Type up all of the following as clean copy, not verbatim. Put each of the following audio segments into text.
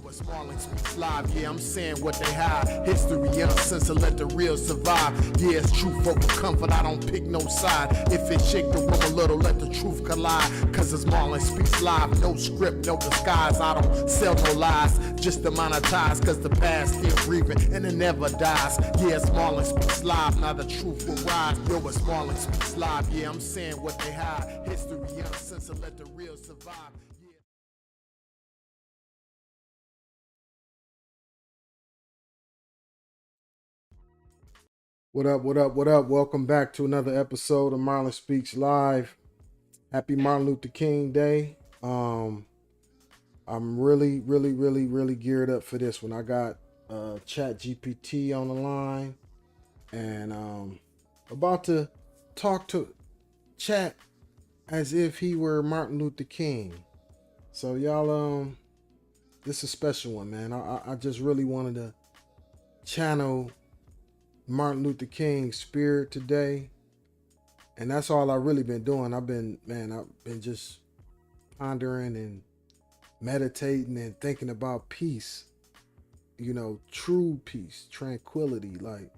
it's Marlon Speaks Live. Yeah, I'm saying what they hide. History uncensored, let the real survive. Yeah, it's truth over comfort, I don't pick no side. If it shake the room a little, let the truth collide. Cause it's Marlon Speaks Live. No script, no disguise. I don't sell no lies, just to monetize. Cause the past still breathing and it never dies. Yeah, it's Marlon Speaks Live. Now the truth will rise. Yo, it's Marlon Speaks Live. Yeah, I'm saying what they hide. History uncensored, let the real survive. What up, what up, what up? Welcome back to another episode of Marlon Speaks Live. Happy Martin Luther King Day. I'm really geared up for this one. I got Chat GPT on the line and about to talk to Chat as if he were Martin Luther King. So y'all, this is a special one, man. I just really wanted to channel Martin Luther King's spirit today, and that's all I've really been doing. I've been just pondering and meditating and thinking about peace, true peace, tranquility, like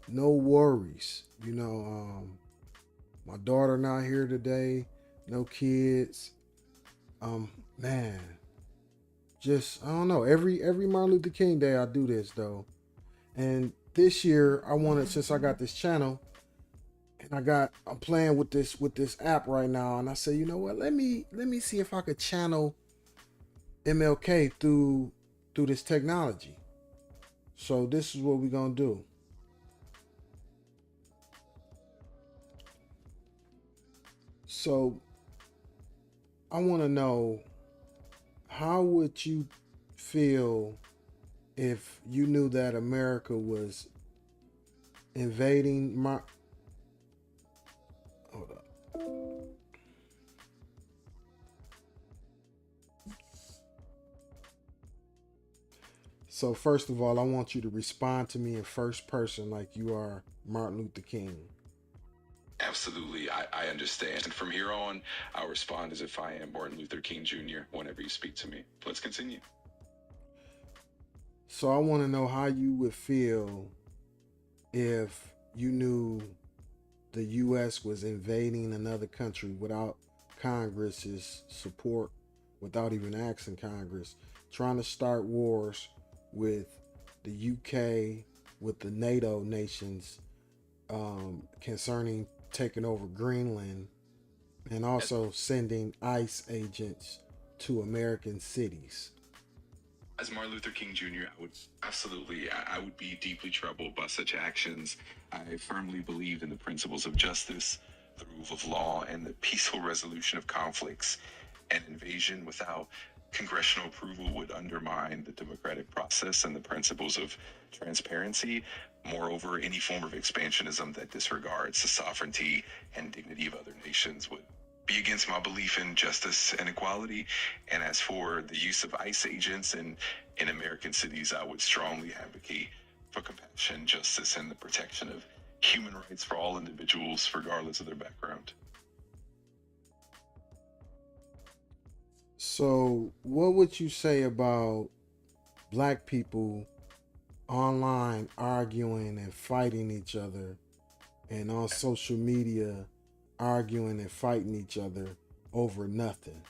no worries. My daughter not here today, no kids. Man, just I don't know. Every Martin Luther King Day I do this though, and this year I wanted, since I got this channel and I'm playing with this app right now, and I said, you know what, let me see if I could channel MLK through this technology. So this is what we're gonna do. So I want to know, how would you feel if you knew that America was invading hold up. So first of all, I want you to respond to me in first person like you are Martin Luther King. Absolutely, I understand. And from here on, I'll respond as if I am Martin Luther King Jr. whenever you speak to me. Let's continue. So I want to know how you would feel if you knew the U.S. was invading another country without Congress's support, without even asking Congress, trying to start wars with the UK, with the NATO nations, concerning taking over Greenland, and also sending ICE agents to American cities. As Martin Luther King Jr., I would be deeply troubled by such actions. I firmly believe in the principles of justice, the rule of law, and the peaceful resolution of conflicts. An invasion without congressional approval would undermine the democratic process and the principles of transparency. Moreover, any form of expansionism that disregards the sovereignty and dignity of other nations would be against my belief in justice and equality. And as for the use of ICE agents in American cities, I would strongly advocate for compassion, justice, and the protection of human rights for all individuals, regardless of their background. So what would you say about black people online arguing and fighting each other, and on social media arguing and fighting each other over nothing?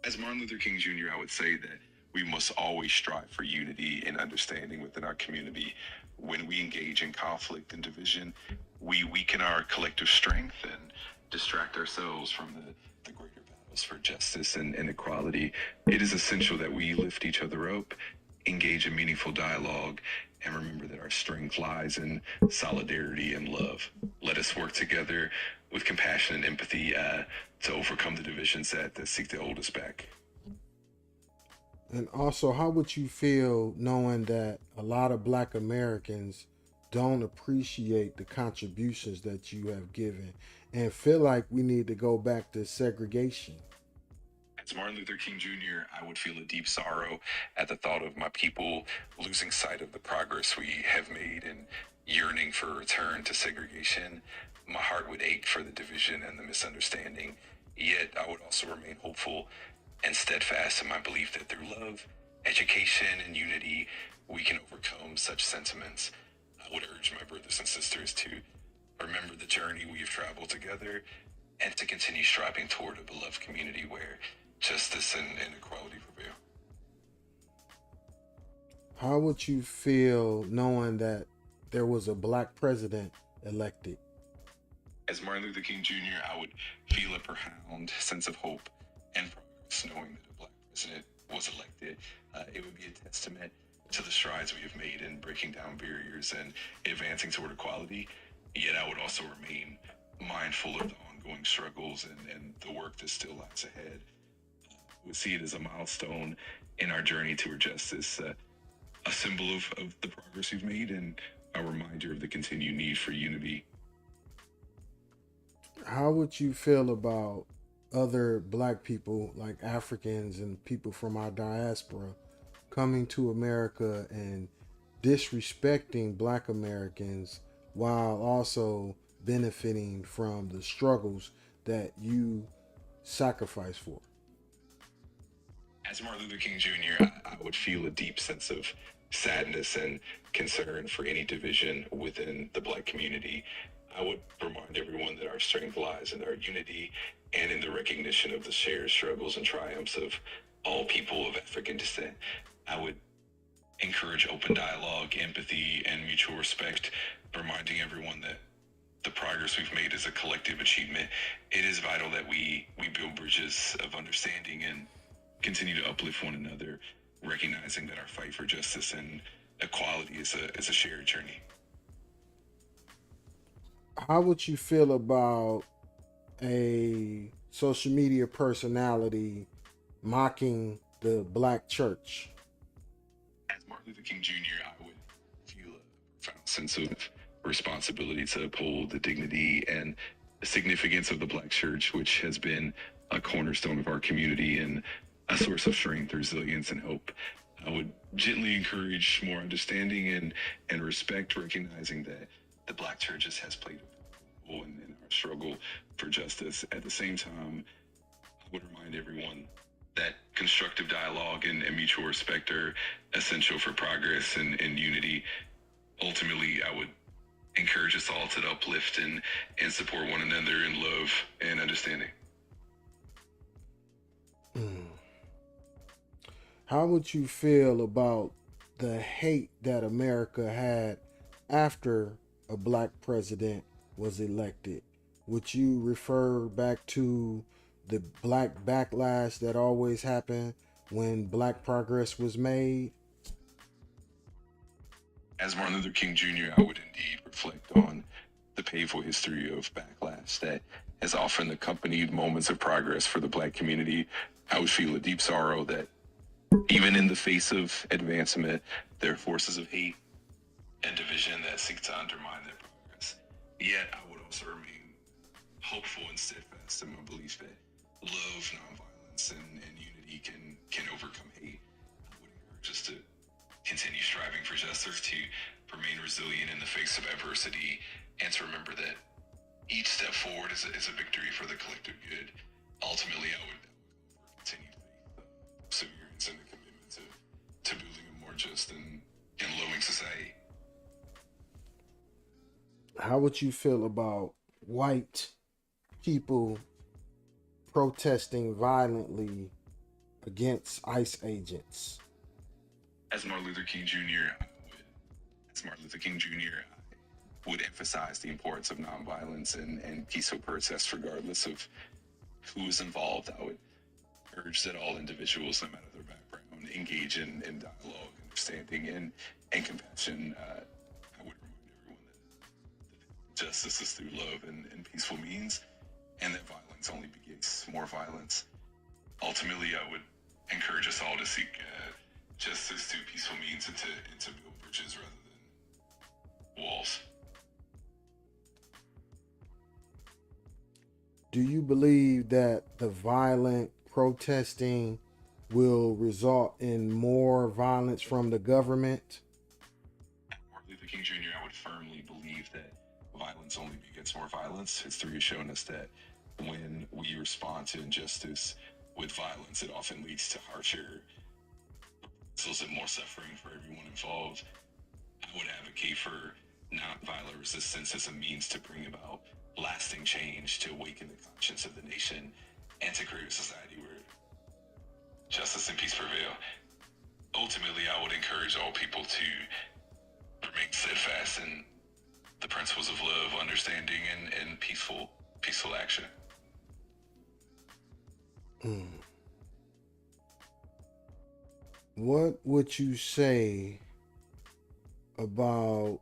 As Martin Luther King Jr., I would say that we must always strive for unity and understanding within our community. When we engage in conflict and division, we weaken our collective strength and distract ourselves from the greater battles for justice and equality. It is essential that we lift each other up, engage in meaningful dialogue, and remember that our strength lies in solidarity and love. Let us work together with compassion and empathy to overcome the divisions that seek to hold us back. And also, how would you feel knowing that a lot of black Americans don't appreciate the contributions that you have given and feel like we need to go back to segregation? As Martin Luther King Jr., I would feel a deep sorrow at the thought of my people losing sight of the progress we have made and yearning for a return to segregation. My heart would ache for the division and the misunderstanding. Yet I would also remain hopeful and steadfast in my belief that through love, education and unity, we can overcome such sentiments. I would urge my brothers and sisters to remember the journey we have traveled together and to continue striving toward a beloved community where justice and equality prevail. How would you feel knowing that there was a black president elected? As Martin Luther King Jr., I would feel a profound sense of hope and progress knowing that a black president was elected. It would be a testament to the strides we have made in breaking down barriers and advancing toward equality. Yet I would also remain mindful of the ongoing struggles and the work that still lies ahead. We see it as a milestone in our journey toward justice, a symbol of the progress we've made and a reminder of the continued need for unity. How would you feel about other black people, like Africans and people from our diaspora, coming to America and disrespecting black Americans while also benefiting from the struggles that you sacrifice for? As Martin Luther King Jr., I would feel a deep sense of sadness and concern for any division within the black community. I would remind everyone that our strength lies in our unity and in the recognition of the shared struggles and triumphs of all people of African descent. I would encourage open dialogue, empathy, and mutual respect, reminding everyone that the progress we've made is a collective achievement. It is vital that we build bridges of understanding and continue to uplift one another, recognizing that our fight for justice and equality is a shared journey. How would you feel about a social media personality mocking the black church? As Martin Luther King Jr., I would feel a profound sense of responsibility to uphold the dignity and significance of the black church, which has been a cornerstone of our community and a source of strength, resilience, and hope. I would gently encourage more understanding and respect, recognizing that the black churches has played a role in our struggle for justice. At the same time, I would remind everyone that constructive dialogue and mutual respect are essential for progress and unity. Ultimately, I would encourage us all to uplift and support one another in love and understanding. How would you feel about the hate that America had after a black president was elected? Would you refer back to the black backlash that always happened when black progress was made? As Martin Luther King Jr., I would indeed reflect on the painful history of backlash that has often accompanied moments of progress for the black community. I would feel a deep sorrow that even in the face of advancement, there are forces of hate and division that seek to undermine that progress. Yet, I would also remain hopeful and steadfast in my belief that love, nonviolence, and unity can overcome hate. I would encourage us to continue striving for justice, to remain resilient in the face of adversity, and to remember that each step forward is a victory for the collective good. Ultimately, I would continue faith, perseverance, and a commitment to building a more just and loving society. How would you feel about white people protesting violently against ICE agents? As Martin Luther King Jr., I would emphasize the importance of nonviolence and peaceful protests regardless of who is involved. I would urge that all individuals, no matter their background, engage in dialogue, understanding, and compassion. I would remind everyone that justice is through love and peaceful means, and that violence only begets more violence. Ultimately, I would encourage us all to seek justice through peaceful means and to build bridges rather than walls. Do you believe that the violent protesting will result in more violence from the government? Martin Luther King Jr., I would firmly believe that violence only begets more violence. History has shown us that when we respond to injustice with violence, it often leads to harsher and more suffering for everyone involved. I would advocate for nonviolent resistance as a means to bring about lasting change, to awaken the conscience of the nation, and to create a society where justice and peace prevail. Ultimately, I would encourage all people to remain steadfast in the principles of love, understanding, and peaceful action. What would you say about?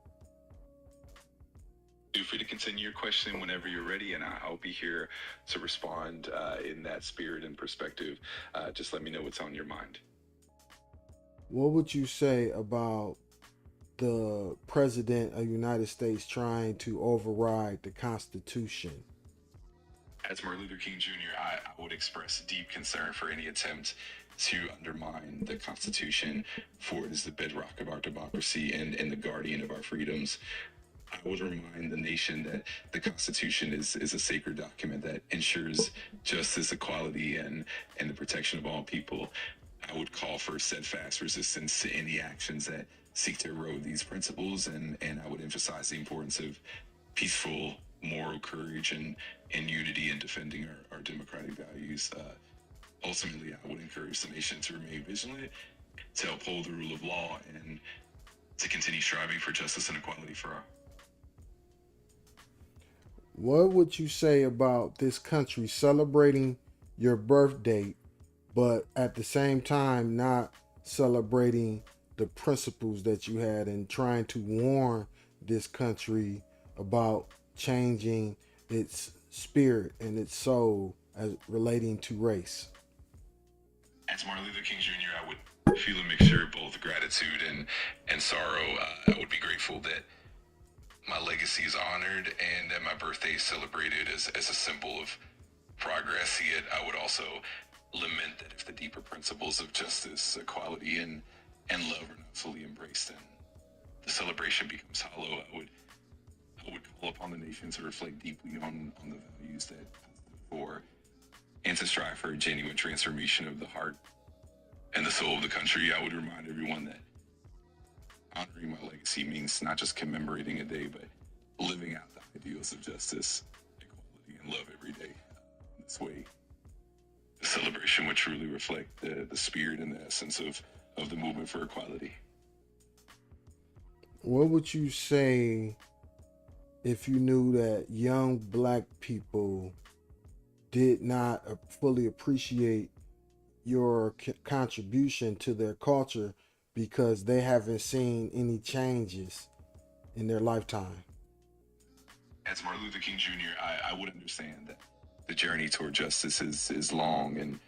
Feel free to continue your question whenever you're ready, and I'll be here to respond in that spirit and perspective. Just let me know what's on your mind. What would you say about the president of the United States trying to override the Constitution? As Martin Luther King Jr., I would express deep concern for any attempt to undermine the Constitution, for it is the bedrock of our democracy and the guardian of our freedoms. I would remind the nation that the Constitution is a sacred document that ensures justice, equality, and the protection of all people. I would call for steadfast resistance to any actions that seek to erode these principles, and I would emphasize the importance of peaceful moral courage and unity in defending our democratic values. Ultimately, I would encourage the nation to remain vigilant, to uphold the rule of law, and to continue striving for justice and equality for all. What would you say about this country celebrating your birth date, but at the same time not celebrating the principles that you had and trying to warn this country about changing its spirit and its soul as relating to race? As Martin Luther King Jr., I would feel a mixture of both gratitude and sorrow. I would be grateful that my legacy is honored and that my birthday is celebrated as a symbol of progress. Yet I would also lament that if the deeper principles of justice, equality, and love are not fully embraced, then the celebration becomes hollow. I would call upon the nation to reflect deeply on the values that I stood for, and to strive for a genuine transformation of the heart and the soul of the country. I would remind everyone that honoring my legacy means not just commemorating a day, but living out the ideals of justice, equality, and love every day. In this way, the celebration would truly reflect the spirit and the essence of the movement for equality. What would you say if you knew that young black people did not fully appreciate your contribution to their culture because they haven't seen any changes in their lifetime? As Martin Luther King Jr., I would understand that the journey toward justice is long and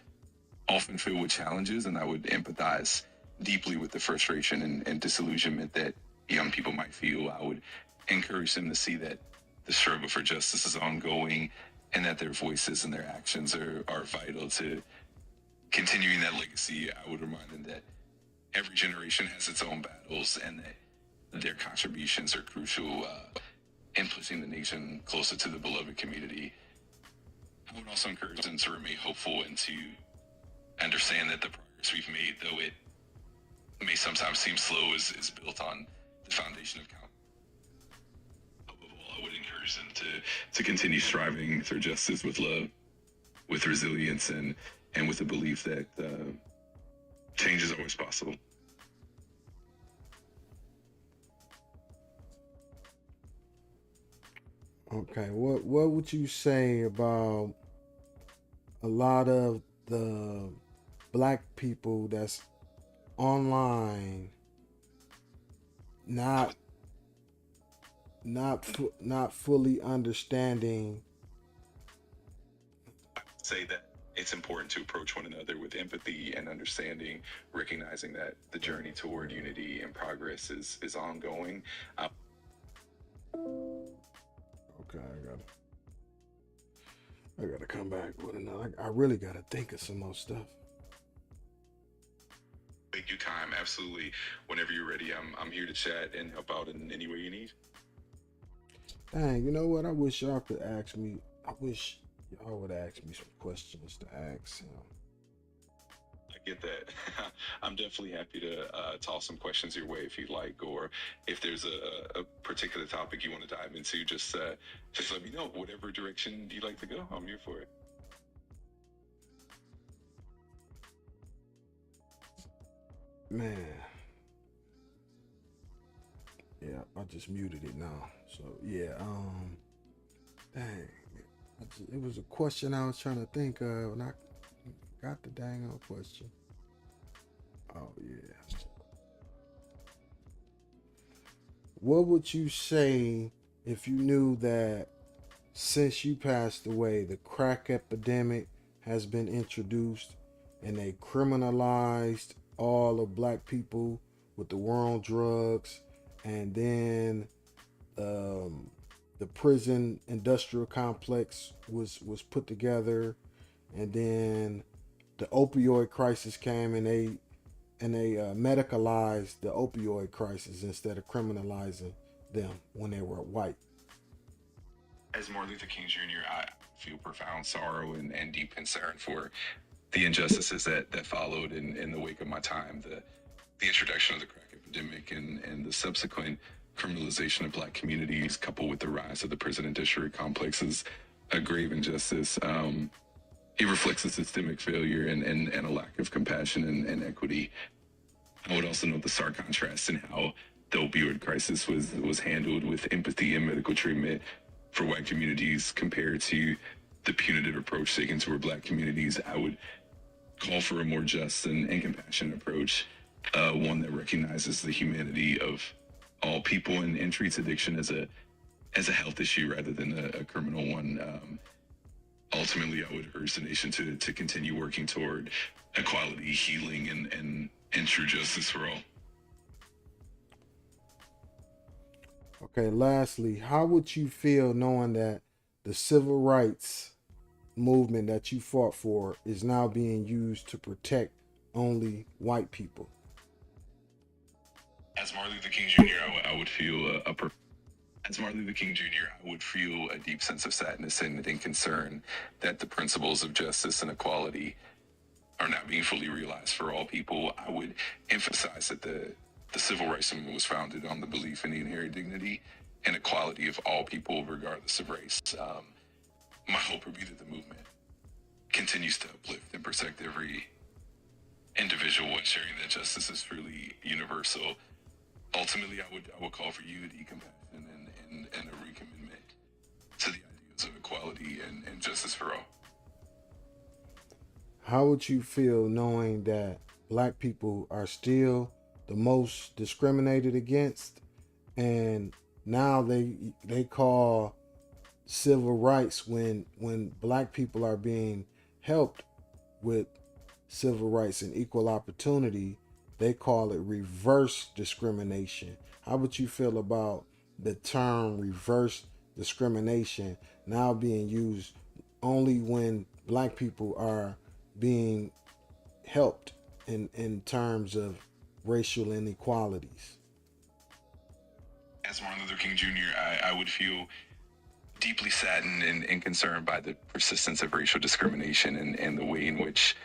often filled with challenges, and I would empathize deeply with the frustration and disillusionment that young people might feel. I would encourage them to see that the struggle for justice is ongoing and that their voices and their actions are vital to continuing that legacy. I would remind them that every generation has its own battles and that their contributions are crucial in pushing the nation closer to the beloved community. I would also encourage them to remain hopeful and to understand that the progress we've made, though it may sometimes seem slow, is built on the foundation of count. Above all, I would encourage them to continue striving for justice with love, with resilience, and with the belief that change is always possible. Okay, what would you say about a lot of the black people that's online not fully understanding? Say that it's important to approach one another with empathy and understanding, recognizing that the journey toward unity and progress is ongoing. Okay, I gotta come back with another. I really gotta think of some more stuff. Take your time, absolutely. Whenever you're ready, I'm here to chat and help out in any way you need. Dang, you know what? I wish y'all could ask me. I wish y'all would ask me some questions to ask him. get that. I'm definitely happy to toss some questions your way if you'd like, or if there's a particular topic you want to dive into, just let me know. Whatever direction you'd like to go, I'm here for it. Man. Yeah, I just muted it now. So yeah, dang. It was a question I was trying to think of, and I got the dang old question. Oh yeah. What would you say if you knew that since you passed away, the crack epidemic has been introduced and they criminalized all of black people with the war on drugs, and then the prison industrial complex was put together, and then the opioid crisis came, and they medicalized the opioid crisis instead of criminalizing them when they were white. As Martin Luther King Jr., I feel profound sorrow and deep concern for the injustices that followed in the wake of my time. The introduction of the crack epidemic and the subsequent criminalization of black communities, coupled with the rise of the prison industrial complex, is a grave injustice. It reflects a systemic failure and a lack of compassion and equity. I would also note the stark contrast in how the opioid crisis was handled with empathy and medical treatment for white communities compared to the punitive approach taken toward black communities. I would call for a more just and compassionate approach, one that recognizes the humanity of all people and treats addiction as a health issue rather than a criminal one. Ultimately, I would urge the nation to continue working toward equality, healing, and true justice for all. Okay, lastly, how would you feel knowing that the civil rights movement that you fought for is now being used to protect only white people? As Martin Luther King Jr., I would feel as Martin Luther King Jr., I would feel a deep sense of sadness and concern that the principles of justice and equality are not being fully realized for all people. I would emphasize that the civil rights movement was founded on the belief in the inherent dignity and equality of all people, regardless of race. My hope would be that the movement continues to uplift and protect every individual, ensuring that justice is truly universal. Ultimately, I would call for unity, compassion, and a recommitment to the ideals of equality and justice for all. How would you feel knowing that black people are still the most discriminated against, and now they call civil rights when black people are being helped with civil rights and equal opportunity, they call it reverse discrimination. How would you feel about the term reverse discrimination now being used only when black people are being helped in terms of racial inequalities? As Martin Luther King Jr., I would feel deeply saddened and concerned by the persistence of racial discrimination and the way in which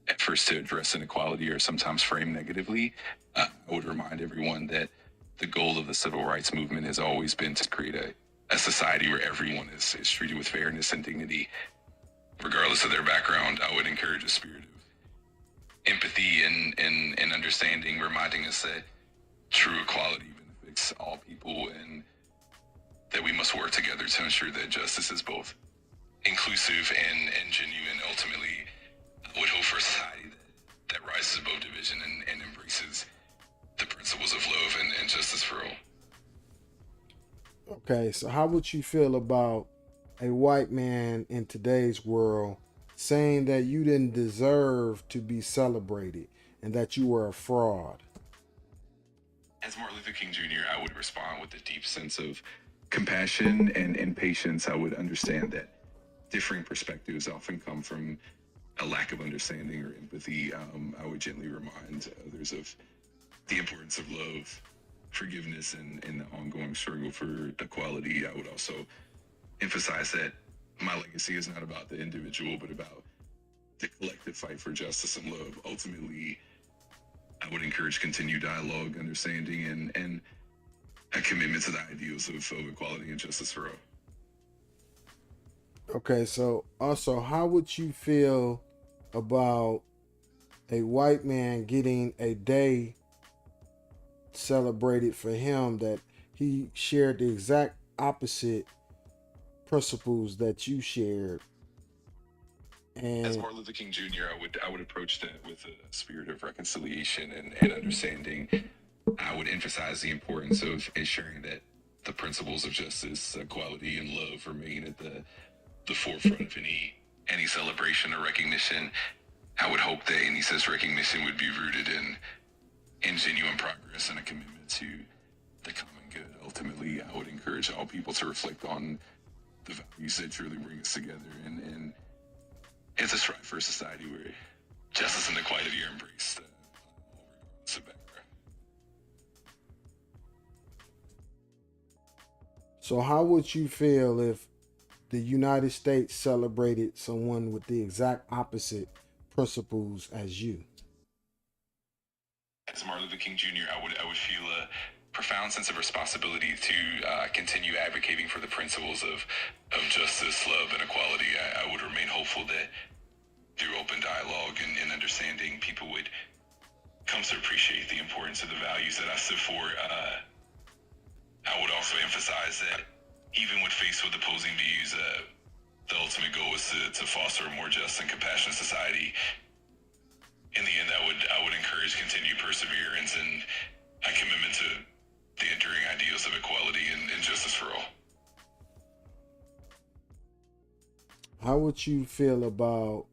efforts to address inequality are sometimes framed negatively. I would remind everyone that the goal of the civil rights movement has always been to create a society where everyone is treated with fairness and dignity, regardless of their background. I would encourage a spirit of empathy and understanding, reminding us that true equality benefits all people and that we must work together to ensure that justice is both inclusive and genuine. Ultimately, I would hope for a society that rises above division and embraces the principles of love and justice for all. Okay, so how would you feel about a white man in today's world saying that you didn't deserve to be celebrated and that you were a fraud? As Martin Luther King Jr., I would respond with a deep sense of compassion and patience. I would understand that differing perspectives often come from a lack of understanding or empathy. I would gently remind others of the importance of love, forgiveness, and the ongoing struggle for equality. I would also emphasize that my legacy is not about the individual, but about the collective fight for justice and love. Ultimately, I would encourage continued dialogue, understanding, and a commitment to the ideals of equality and justice for all. Okay, so also, how would you feel about a white man getting a day celebrated for him that he shared the exact opposite principles that you shared? As And Martin Luther King Jr., I would approach that with a spirit of reconciliation and understanding. I would emphasize the importance of ensuring that the principles of justice, equality, and love remain at the forefront of any celebration or recognition. I would hope that any such recognition would be rooted in genuine progress and a commitment to the common good. Ultimately, I would encourage all people to reflect on the values that truly bring us together and to strive for a society where justice and equality are embraced, regardless of background. so, how would you feel if the United States celebrated someone with the exact opposite principles as you? As Martin Luther King Jr., I would feel a profound sense of responsibility to continue advocating for the principles of justice, love, and equality. I would remain hopeful that through open dialogue and understanding, people would come to appreciate the importance of the values that I stood for. I would also emphasize that even when faced with opposing views, the ultimate goal is to foster a more just and compassionate society. In the end, I would encourage continued perseverance and a commitment to the enduring ideals of equality and justice for all. How would you feel about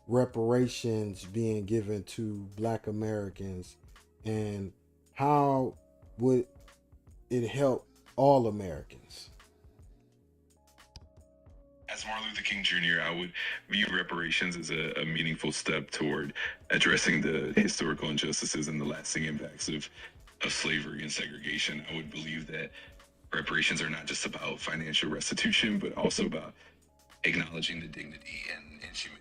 reparations being given to Black Americans, and how would it help all Americans? As Martin Luther King Jr., I would view reparations as a meaningful step toward addressing the historical injustices and the lasting impacts of slavery and segregation. I would believe that reparations are not just about financial restitution, but also about acknowledging the dignity and humanity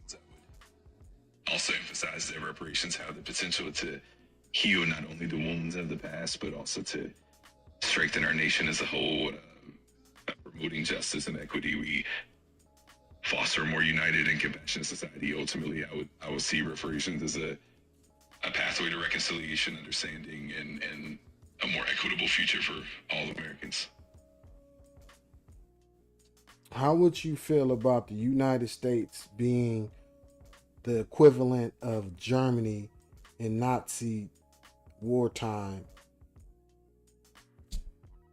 of Americans. I would also emphasize that reparations have the potential to heal not only the wounds of the past, but also to strengthen our nation as a whole. Promoting justice and equity, we foster a more united and compassionate society. Ultimately, I would see reparations as a pathway to reconciliation, understanding, and a more equitable future for all Americans. How would you feel about the United States being the equivalent of Germany in Nazi wartime?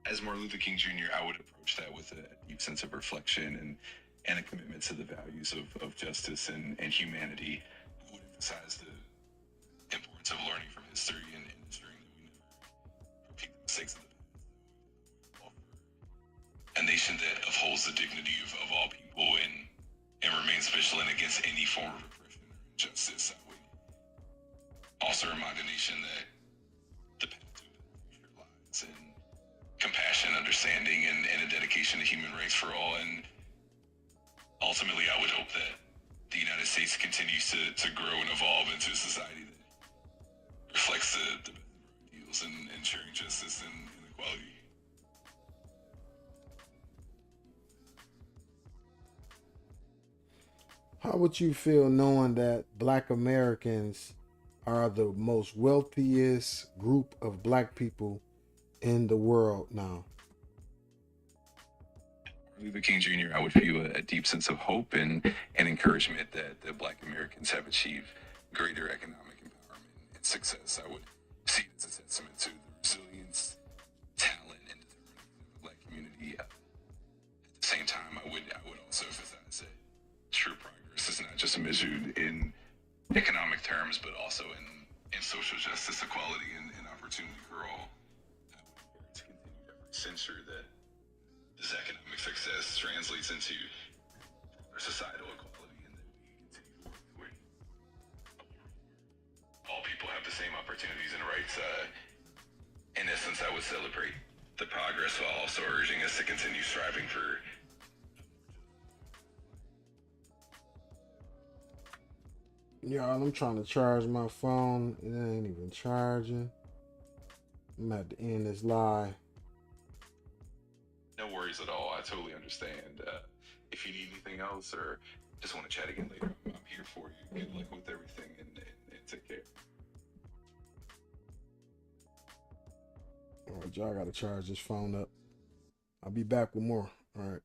As Martin Luther King Jr., I would approach that with a deep sense of reflection and a commitment to the values of justice and humanity. I would emphasize the importance of learning from history and ensuring that we never repeat the mistakes of the past. A nation that upholds the dignity of all people and remains vigilant against any form of repression or injustice. I would also remind a nation that the path to a better future lies in compassion, understanding, and a dedication to human rights for all. And ultimately, I would hope that the United States continues to grow and evolve into a society that reflects the best of our ideals and ensuring justice and equality. How would you feel knowing that Black Americans are the most wealthiest group of Black people in the world now? Luther King Jr., I would feel a deep sense of hope and encouragement that Black Americans have achieved greater economic empowerment and success. I would see it as a testament to the resilience, talent, and determination of the Black community. At the same time, I would also emphasize that true progress is not just measured in economic terms, but also in social justice, equality, and opportunity for all. I would encourage continued efforts to ensure that this economic success translates into societal equality, and that we continue to work toward a world where all people have the same opportunities and rights. In essence, I would celebrate the progress while also urging us to continue striving for. Y'all, I'm trying to charge my phone. It ain't even charging. I'm gonna have to end this live. No worries at all. I totally understand. If you need anything else or just want to chat again later, I'm here for you. Good luck with everything and take care. All right, y'all, I gotta charge this phone up. I'll be back with more. All right.